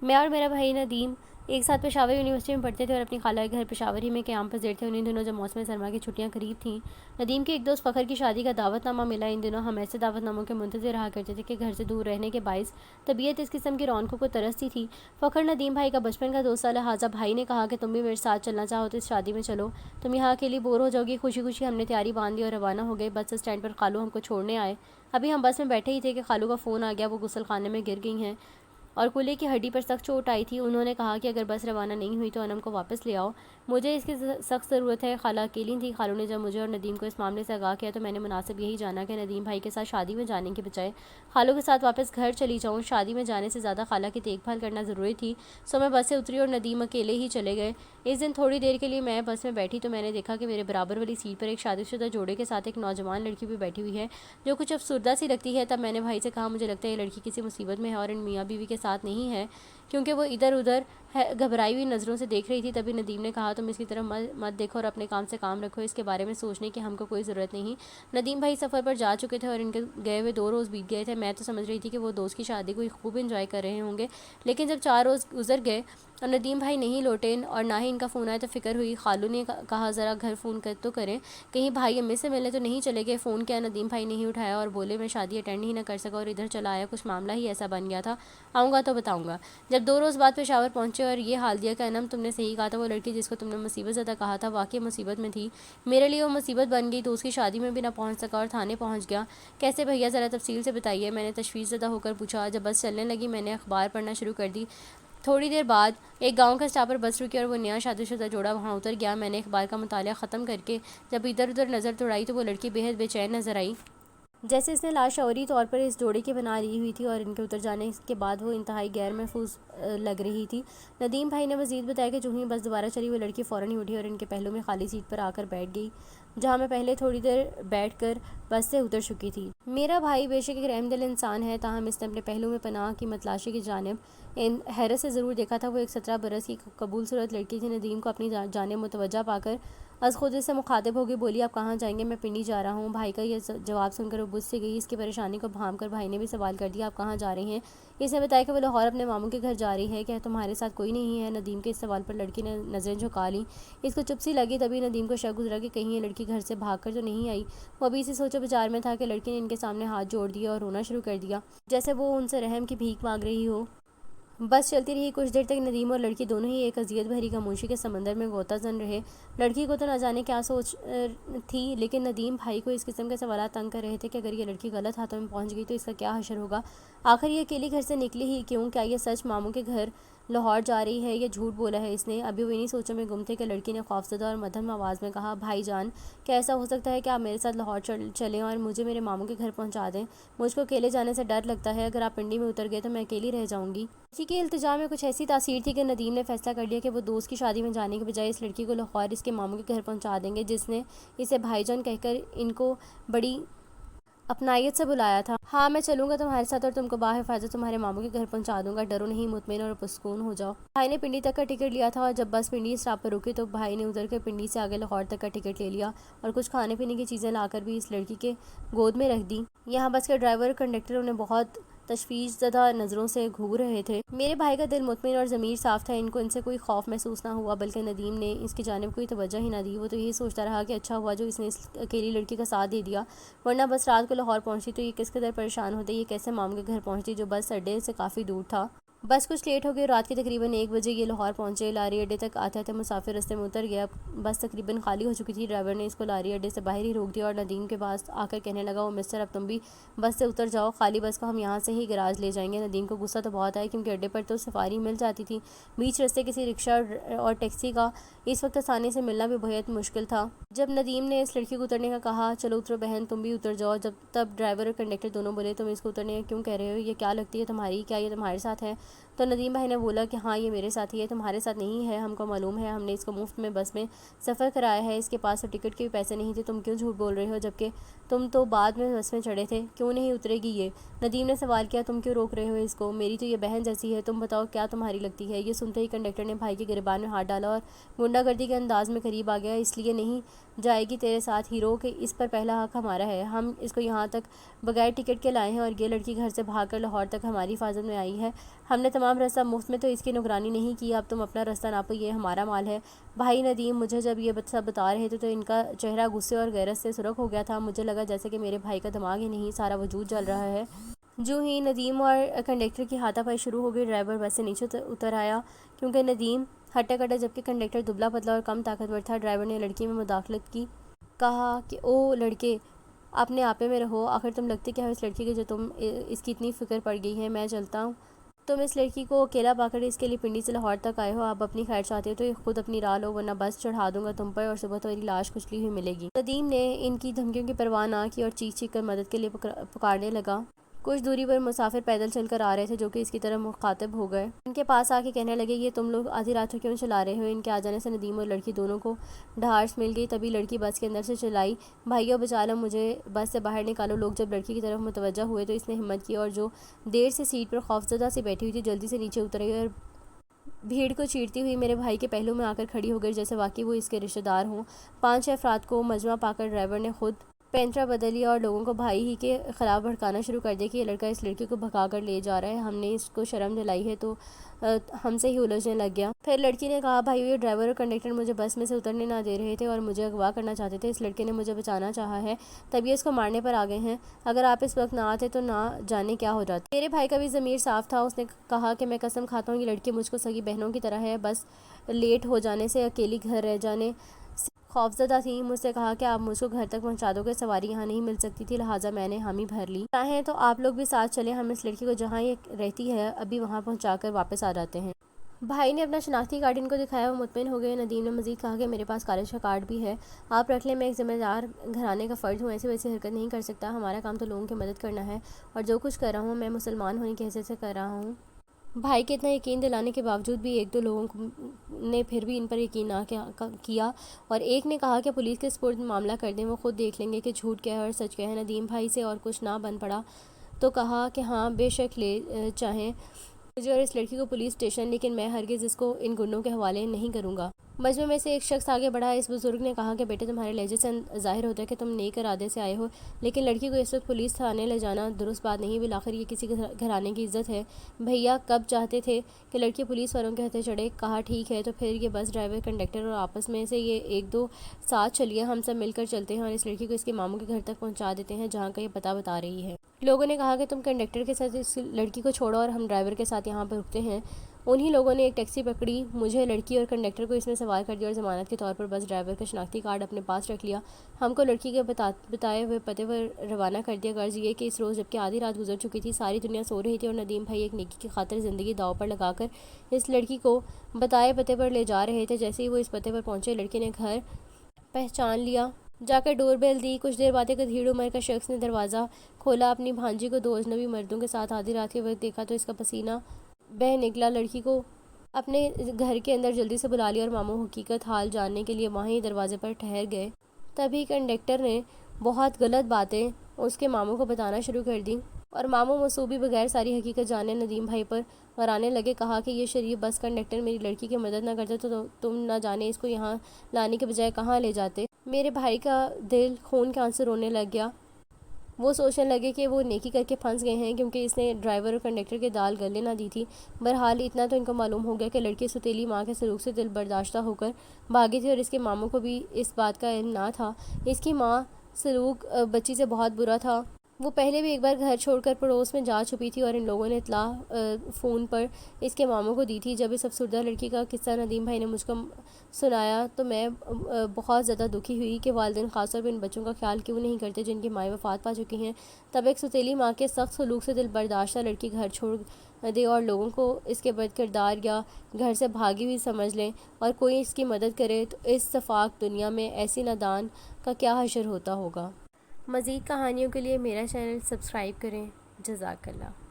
میں اور میرا بھائی ندیم ایک ساتھ پشاور یونیورسٹی میں پڑھتے تھے اور اپنی خالہ کے گھر پشاور ہی میں قیام پذیر تھے۔ انہیں دنوں جب موسم سرما کی چھٹیاں قریب تھیں، ندیم کے ایک دوست فخر کی شادی کا دعوت نامہ ملا۔ ان دنوں ہم ایسے دعوت ناموں کے منتظر رہا کرتے تھے کہ گھر سے دور رہنے کے باعث طبیعت اس قسم کی رونقوں کو ترستی تھی۔ فخر ندیم بھائی کا بچپن کا دوست تھا، لہٰذا بھائی نے کہا کہ تم بھی میرے ساتھ چلنا چاہو تو اس شادی میں چلو، تم یہاں اکیلی بور ہو جاؤ گی۔ خوشی خوشی ہم نے تیاری باندھ دی اور روانہ ہو گئے۔ بس اسٹینڈ پر خالو ہم کو چھوڑنے آئے۔ ابھی ہم بس میں بیٹھے ہی تھے کہ خالو کا فون آ گیا۔ وہ غسل خانے میں گر گئی ہیں اور کولے کی ہڈی پر سخت چوٹ آئی تھی۔ انہوں نے کہا کہ اگر بس روانہ نہیں ہوئی تو انم کو واپس لے آؤ، مجھے اس کی سخت ضرورت ہے۔ خالہ اکیلی تھی۔ خالو نے جب مجھے اور ندیم کو اس معاملے سے آگاہ کیا تو میں نے مناسب یہی جانا کہ ندیم بھائی کے ساتھ شادی میں جانے کے بجائے خالو کے ساتھ واپس گھر چلی جاؤں۔ شادی میں جانے سے زیادہ خالہ کی دیکھ بھال کرنا ضروری تھی، سو میں بس سے اتری اور ندیم اکیلے ہی چلے گئے۔ اس دن تھوڑی دیر کے لیے میں بس میں بیٹھی تو میں نے دیکھا کہ میرے برابر والی سیٹ پر ایک شادی شدہ جوڑے کے ساتھ ایک نوجوان لڑکی بھی بیٹھی ہوئی ہے جو کچھ افسردہ سی لگتی ہے۔ تب میں نے بھائی سے کہا مجھے لگتا ہے یہ لڑکی کسی مصیبت میں ہے اور ان میاں بیوی کے ساتھ نہیں ہے، کیونکہ وہ ادھر ادھر گھبرائی ہوئی نظروں سے دیکھ رہی تھی۔ تبھی ندیم نے کہا تم اس کی طرف مت دیکھو اور اپنے کام سے کام رکھو، اس کے بارے میں سوچنے کی ہم کو کوئی ضرورت نہیں۔ ندیم بھائی سفر پر جا چکے تھے اور ان کے گئے ہوئے 2 روز بیت گئے تھے۔ میں تو سمجھ رہی تھی کہ وہ دوست کی شادی کو خوب انجوائے کر رہے ہوں گے، لیکن جب 4 روز گزر گئے اور ندیم بھائی نہیں لوٹے اور نہ ہی ان کا فون آیا تو فکر ہوئی۔ خالو نے کہا ذرا گھر فون کر تو کریں، کہیں بھائی امی سے ملنے تو نہیں چلے گئے۔ فون کیا، ندیم بھائی نہیں اٹھایا اور بولے میں شادی اٹینڈ ہی نہ کر سکا اور ادھر چلا آیا، کچھ معاملہ ہی ایسا بن گیا تھا، آؤں گا تو بتاؤں گا۔ جب 2 روز بعد پشاور پہنچے اور یہ حال دیا کہ انم تم نے صحیح کہا تھا، وہ لڑکی جس کو تم نے مصیبت زدہ کہا تھا واقعی مصیبت میں تھی، میرے لیے وہ مصیبت بن گئی۔ تو اس کی شادی میں بھی نہ پہنچ سکا اور تھانے پہنچ گیا۔ کیسے بھیا، ذرا تفصیل سے بتائیے، میں نے تشویش زدہ ہو کر پوچھا۔ جب بس چلنے لگی میں نے اخبار پڑھنا شروع کر دی۔ تھوڑی دیر بعد ایک گاؤں کا اسٹاپ پر بس رکی اور وہ نیا شادی شدہ جوڑا وہاں اتر گیا۔ میں نے اخبار کا مطالعہ ختم کر کے جب ادھر ادھر نظر دوڑائی تو وہ لڑکی بے حد بے چین نظر آئی، جیسے اس نے لاشعوری طور پر اس جوڑے کی بنا لی ہوئی تھی اور ان کے اتر جانے کے بعد وہ انتہائی غیر محفوظ لگ رہی تھی۔ ندیم بھائی نے مزید بتایا کہ جو ہی بس دوبارہ چلی وہ لڑکی فوراً ہی اٹھی اور ان کے پہلو میں خالی سیٹ پر آ کر بیٹھ گئی، جہاں میں پہلے تھوڑی دیر بیٹھ کر بس سے اتر چکی تھی۔ میرا بھائی بے شک ایک رحم دل انسان ہے، تاہم اس نے اپنے پہلو میں پناہ کی متلاشی کی جانب حیرت سے ضرور دیکھا تھا۔ وہ ایک 17 برس کی قبول صورت لڑکی تھی۔ ندیم کو اپنی جانب متوجہ پا کر از خود سے مخاطب ہو گئی، بولی آپ کہاں جائیں گے؟ میں پنڈی جا رہا ہوں۔ بھائی کا یہ جواب سن کر وہ بجھ سی گئی۔ اس کی پریشانی کو بھانپ کر بھائی نے بھی سوال کر دیا آپ کہاں جا رہے ہیں؟ اس نے بتایا کہ وہ لاہور اپنے ماموں کے گھر جا رہی ہے، کیا تمہارے ساتھ کوئی نہیں ہے؟ ندیم کے اس سوال پر لڑکی نے نظریں جھکا لیں، اس کو چپ سی لگی۔ تبھی ندیم کو شک گزرا کہ کہیں یہ لڑکی گھر سے بھاگ کر تو نہیں آئی۔ وہ ابھی اسی سوچ و بچار میں تھا کہ لڑکی نے ان کے سامنے ہاتھ جوڑ دیا اور رونا شروع کر دیا، جیسے وہ ان سے رحم کی بھیک مانگ رہی ہو۔ بس چلتی رہی۔ کچھ دیر تک ندیم اور لڑکی دونوں ہی ایک اذیت بھری خاموشی کے سمندر میں غوطہ زن رہے۔ لڑکی کو تو نہ جانے کیا سوچ تھی، لیکن ندیم بھائی کو اس قسم کے سوالات تنگ کر رہے تھے کہ اگر یہ لڑکی غلط ہاتھوں میں پہنچ گئی تو اس کا کیا حشر ہوگا؟ آخر یہ اکیلی گھر سے نکلی ہی کیوں؟ کیا یہ سچ ماموں کے گھر لاہور جا رہی ہے یا جھوٹ بولا ہے اس نے؟ ابھی وہ انہی سوچوں میں گم تھے کہ لڑکی نے خوفزدہ اور مدھم آواز میں کہا بھائی جان، کیا ایسا ہو سکتا ہے کہ آپ میرے ساتھ لاہور چلیں اور مجھے میرے ماموں کے گھر پہنچا دیں؟ مجھ کو اکیلے جانے سے ڈر لگتا ہے، اگر آپ پنڈی میں اتر گئے تو میں اکیلی رہ جاؤں گی۔ اسی کی التجا میں کچھ ایسی تاثیر تھی کہ ندیم نے فیصلہ کر لیا کہ وہ دوست کی شادی میں جانے کے بجائے اس لڑکی کو لاہور اس کے ماموں کے گھر پہنچا دیں گے، جس نے اسے بھائی جان کہہ کر ان کو بڑی اپنائیت سے بلایا تھا۔ ہاں میں چلوں گا تمہارے ساتھ اور تم کو بحفاظت تمہارے ماموں کے گھر پہنچا دوں گا، ڈرو نہیں، مطمئن اور پرسکون ہو جاؤ۔ بھائی نے پنڈی تک کا ٹکٹ لیا تھا اور جب بس پنڈی اسٹاپ پر رکی تو بھائی نے اتر کر پنڈی سے آگے لاہور تک کا ٹکٹ لے لیا اور کچھ کھانے پینے کی چیزیں لا کر بھی اس لڑکی کے گود میں رکھ دی۔ یہاں بس کے ڈرائیور اور کنڈکٹر انہیں بہت تشویش زدہ نظروں سے گھور رہے تھے۔ میرے بھائی کا دل مطمئن اور ضمیر صاف تھا، ان سے کوئی خوف محسوس نہ ہوا، بلکہ ندیم نے اس کی جانب کوئی توجہ ہی نہ دی۔ وہ تو یہی سوچتا رہا کہ اچھا ہوا جو اس نے اس اکیلی لڑکی کا ساتھ دے دیا، ورنہ بس رات کو لاہور پہنچتی تو یہ کس قدر پریشان ہوتے، یہ کیسے ماموں کے گھر پہنچتی جو بس اڈے سے کافی دور تھا۔ بس کچھ لیٹ ہو گئی، رات کے تقریباً 1 بجے یہ لاہور پہنچے۔ لاری اڈے تک آتے آتے مسافر رستے میں اتر گیا، بس تقریباً خالی ہو چکی تھی۔ ڈرائیور نے اس کو لاری اڈے سے باہر ہی روک دیا اور ندیم کے پاس آ کر کہنے لگا او مسٹر، اب تم بھی بس سے اتر جاؤ، خالی بس کو ہم یہاں سے ہی گراج لے جائیں گے۔ ندیم کو غصہ تو بہت آیا کیونکہ اڈے پر تو سواری مل جاتی تھی، بیچ رستے کسی رکشہ اور ٹیکسی کا اس وقت آسانی سے ملنا بھی بہت مشکل تھا۔ جب ندیم نے اس لڑکی کو اترنے کا کہا چلو اترو بہن تم بھی اتر جاؤ، تب ڈرائیور اور کنڈکٹر دونوں بولے تم اس کو اترنے کا کیوں کہہ رہے ہو، یہ کیا لگتی ہے تمہاری، کیا یہ تمہارے ساتھ ہے؟ تو ندیم بھائی نے بولا کہ ہاں یہ میرے ساتھ ہی ہے، تمہارے ساتھ نہیں ہے، ہم کو معلوم ہے، ہم نے اس کو مفت میں بس میں سفر کرایا ہے، اس کے پاس تو ٹکٹ کے بھی پیسے نہیں تھے، تم کیوں جھوٹ بول رہے ہو جبکہ تم تو بعد میں بس میں چڑھے تھے، کیوں نہیں اترے گی یہ؟ ندیم نے سوال کیا تم کیوں روک رہے ہو اس کو، میری تو یہ بہن جیسی ہے، تم بتاؤ کیا تمہاری لگتی ہے؟ یہ سنتے ہی کنڈکٹر نے بھائی کے گریبان میں ہاتھ ڈالا اور غنڈہ گردی کے انداز میں قریب آ گیا، اس لیے نہیں جائے گی تیرے ساتھ ہیرو کہ اس پر پہلا حق ہمارا ہے، ہم اس کو یہاں تک بغیر ٹکٹ کے لائے ہیں اور یہ لڑکی گھر سے بھاگ کر لاہور تک ہماری حفاظت میں آئی ہے، ہم نے تمام راستہ مفت میں تو اس کی نگرانی نہیں کی، اب تم اپنا راستہ ناپو، یہ ہمارا مال ہے۔ بھائی ندیم مجھے جب یہ سب بتا رہے تھے تو ان کا چہرہ غصے اور غیرت سے سرخ ہو گیا تھا۔ مجھے لگا جیسے کہ میرے بھائی کا دماغ ہی نہیں، سارا وجود جل رہا ہے۔ جو ہی ندیم اور کنڈکٹر کی ہاتھا پائی شروع ہو گئی، ڈرائیور بس سے نیچے اتر آیا کیونکہ ندیم ہٹا کٹا جبکہ کنڈکٹر دبلا پتلا اور کم طاقتور تھا۔ ڈرائیور نے لڑکی میں مداخلت کی، کہا کہ او لڑکے، اپنے آپے میں رہو، آخر تم لگتے کیا ہو اس لڑکی کے جو تم اس کی اتنی فکر پڑ گئی ہے۔ میں چلتا ہوں، تم اس لڑکی کو اکیلا پا کر اس کے لیے پنڈی سے لاہور تک آئے ہو، اب اپنی خیر چاہتے ہو تو خود اپنی راہ لو ورنہ بس چڑھا دوں گا تم پر اور صبح تمہاری لاش کچلی ہوئی ملے گی۔ ندیم نے ان کی دھمکیوں کی پرواہ نہ کی اور چیخ چیخ کر مدد کے لیے پکارنے لگا۔ کچھ دوری پر مسافر پیدل چل کر آ رہے تھے جو کہ اس کی طرف مخاطب ہو گئے۔ ان کے پاس آ کے کہنے لگے، یہ تم لوگ آدھی رات کو کیوں چلا رہے ہو؟ ان کے آ جانے سے ندیم اور لڑکی دونوں کو ڈھارس مل گئی۔ تبھی لڑکی بس کے اندر سے چلائی، بھائیو بچا لو، مجھے بس سے باہر نکالو۔ لوگ جب لڑکی کی طرف متوجہ ہوئے تو اس نے ہمت کی اور جو دیر سے سیٹ پر خوفزدہ سی بیٹھی ہوئی تھی جلدی سے نیچے اتر گئی اور بھیڑ کو چیرتی ہوئی میرے بھائی کے پہلو میں آ کر کھڑی ہو گئی جیسے واقعی وہ اس کے رشتہ دار ہوں۔ 5-6 افراد کو مجمع پا کر ڈرائیور نے خود پینترا بدلی اور لوگوں کو بھائی ہی کے خلاف بھڑکانا شروع کر دیا کہ یہ لڑکا اس لڑکی کو بھگا کر لے جا رہا ہے، ہم نے اس کو شرم دلائی ہے تو ہم سے ہی الجھنے لگ گیا۔ پھر لڑکی نے کہا، بھائی یہ ڈرائیور اور کنڈکٹر مجھے بس میں سے اترنے نہ دے رہے تھے اور مجھے اغوا کرنا چاہتے تھے، اس لڑکے نے مجھے بچانا چاہا ہے تب یہ اس کو مارنے پر آ گئے ہیں، اگر آپ اس وقت نہ آتے تو نہ جانے کیا ہو جاتا۔ میرے بھائی کا بھی ضمیر صاف تھا، اس نے کہا کہ میں قسم کھاتا ہوں یہ لڑکی مجھ کو سگی بہنوں کی طرح ہے، بس لیٹ ہو جانے سے اکیلی گھر رہ جانے سے خوفزدہ تھی۔ مجھ سے کہا کہ آپ مجھ کو گھر تک پہنچا دو گے، سواری یہاں نہیں مل سکتی تھی لہٰذا میں نے حامی بھر لی، چاہیں تو آپ لوگ بھی ساتھ چلیں، ہم اس لڑکی کو جہاں یہ رہتی ہے ابھی وہاں پہنچا کر واپس آ جاتے ہیں۔ بھائی نے اپنا شناختی کارڈ ان کو دکھایا، وہ مطمئن ہو گئے۔ ندیم نے مزید کہا کہ میرے پاس کالج کا کارڈ بھی ہے، آپ رکھ لیں، میں ایک ذمہ دار گھرانے کا فرد ہوں، ایسی ویسی حرکت نہیں کر سکتا، ہمارا کام تو لوگوں کی مدد کرنا ہے اور جو کچھ کر رہا ہوں میں مسلمان ہونے کی حیثیت سے کر رہا ہوں۔ بھائی کے اتنا یقین دلانے کے باوجود بھی 1-2 لوگوں نے پھر بھی ان پر یقین نہ کیا اور ایک نے کہا کہ پولیس کے سپرد معاملہ کر دیں، وہ خود دیکھ لیں گے کہ جھوٹ کیا ہے اور سچ کیا ہے۔ ندیم بھائی سے اور کچھ نہ بن پڑا تو کہا کہ ہاں بے شک لے چاہیں مجھے اور اس لڑکی کو پولیس اسٹیشن، لیکن میں ہرگز اس کو ان گنڈوں کے حوالے نہیں کروں گا۔ مجمع میں سے ایک شخص آگے بڑھا، اس بزرگ نے کہا کہ بیٹے تمہارے لہجے سے ظاہر ہوتا ہے کہ تم نیک ارادے سے آئے ہو، لیکن لڑکی کو اس وقت پولیس تھانے لے جانا درست بات نہیں، بالآخر یہ کسی گھرانے کی عزت ہے۔ بھیا کب چاہتے تھے کہ لڑکی پولیس والوں کے ہاتھے چڑھے؟ کہا ٹھیک ہے تو پھر یہ بس ڈرائیور کنڈکٹر اور آپس میں سے یہ 1-2 ساتھ چلیے، ہم سب مل کر چلتے ہیں اور اس لڑکی کو اس کے ماموں کے گھر تک پہنچا دیتے ہیں جہاں کا یہ پتہ بتا رہی ہے۔ لوگوں نے کہا کہ تم کنڈکٹر کے ساتھ اس لڑکی کو چھوڑو اور ہم ڈرائیور کے ساتھ یہاں پر رکتے ہیں۔ انہی لوگوں نے ایک ٹیکسی پکڑی، مجھے، لڑکی اور کنڈکٹر کو اس میں سوار کر دیا اور ضمانت کے طور پر بس ڈرائیور کا شناختی کارڈ اپنے پاس رکھ لیا۔ ہم کو لڑکی کے بتائے ہوئے پتے پر روانہ کر دیا۔ غرض یہ کہ اس روز جبکہ آدھی رات گزر چکی تھی، ساری دنیا سو رہی تھی اور ندیم بھائی ایک نیکی کی خاطر زندگی داؤ پر لگا کر اس لڑکی کو بتائے پتے پر لے جا رہے تھے۔ جیسے ہی وہ اس پتے پر پہنچے لڑکی نے گھر پہچان لیا، جا کر ڈور بیل دی۔ کچھ دیر بعد ایک ادھیڑ عمر کا شخص نے دروازہ کھولا، اپنی بھانجی کو 2 اجنبی مردوں کے ساتھ آدھی رات کے وقت دیکھا تو اس کا پسینہ بہہ نکلا۔ لڑکی کو اپنے گھر کے اندر جلدی سے بلا لیا اور ماموں حقیقت حال جاننے کے لیے وہیں دروازے پر ٹھہر گئے۔ تبھی کنڈکٹر نے بہت غلط باتیں اس کے ماموں کو بتانا شروع کر دیں اور ماموں مصوبی بغیر ساری حقیقت جانے ندیم بھائی پر غرانے لگے۔ کہا کہ یہ شریف بس کنڈکٹر میری لڑکی کی مدد نہ کرتے تو تم نہ جانے اس کو یہاں لانے کے بجائے کہاں لے جاتے۔ میرے بھائی کا دل خون کے آنسو رونے لگ گیا، وہ سوچنے لگے کہ وہ نیکی کر کے پھنس گئے ہیں کیونکہ اس نے ڈرائیور اور کنڈکٹر کے دال گلنے نہ دی تھی۔ بہرحال اتنا تو ان کو معلوم ہو گیا کہ لڑکی ستیلی ماں کے سلوک سے دل برداشتہ ہو کر بھاگی تھی اور اس کے ماموں کو بھی اس بات کا علم نہ تھا۔ اس کی ماں سلوک بچی سے بہت برا تھا، وہ پہلے بھی ایک بار گھر چھوڑ کر پڑوس میں جا چھپی تھی اور ان لوگوں نے اطلاع فون پر اس کے ماموں کو دی تھی۔ جب اس افسردہ لڑکی کا قصہ ندیم بھائی نے مجھ کو سنایا تو میں بہت زیادہ دکھی ہوئی کہ والدین خاص طور پر ان بچوں کا خیال کیوں نہیں کرتے جن کی مائیں وفات پا چکی ہیں۔ تب ایک ستیلی ماں کے سخت سلوک سے دل برداشتہ لڑکی گھر چھوڑ دے اور لوگوں کو اس کے بد کردار یا گھر سے بھاگی ہوئی سمجھ لیں اور کوئی اس کی مدد کرے تو اس سفاک دنیا میں ایسی نادان کا کیا حشر ہوتا ہوگا۔ مزید کہانیوں کے لیے میرا چینل سبسکرائب کریں۔ جزاک اللہ۔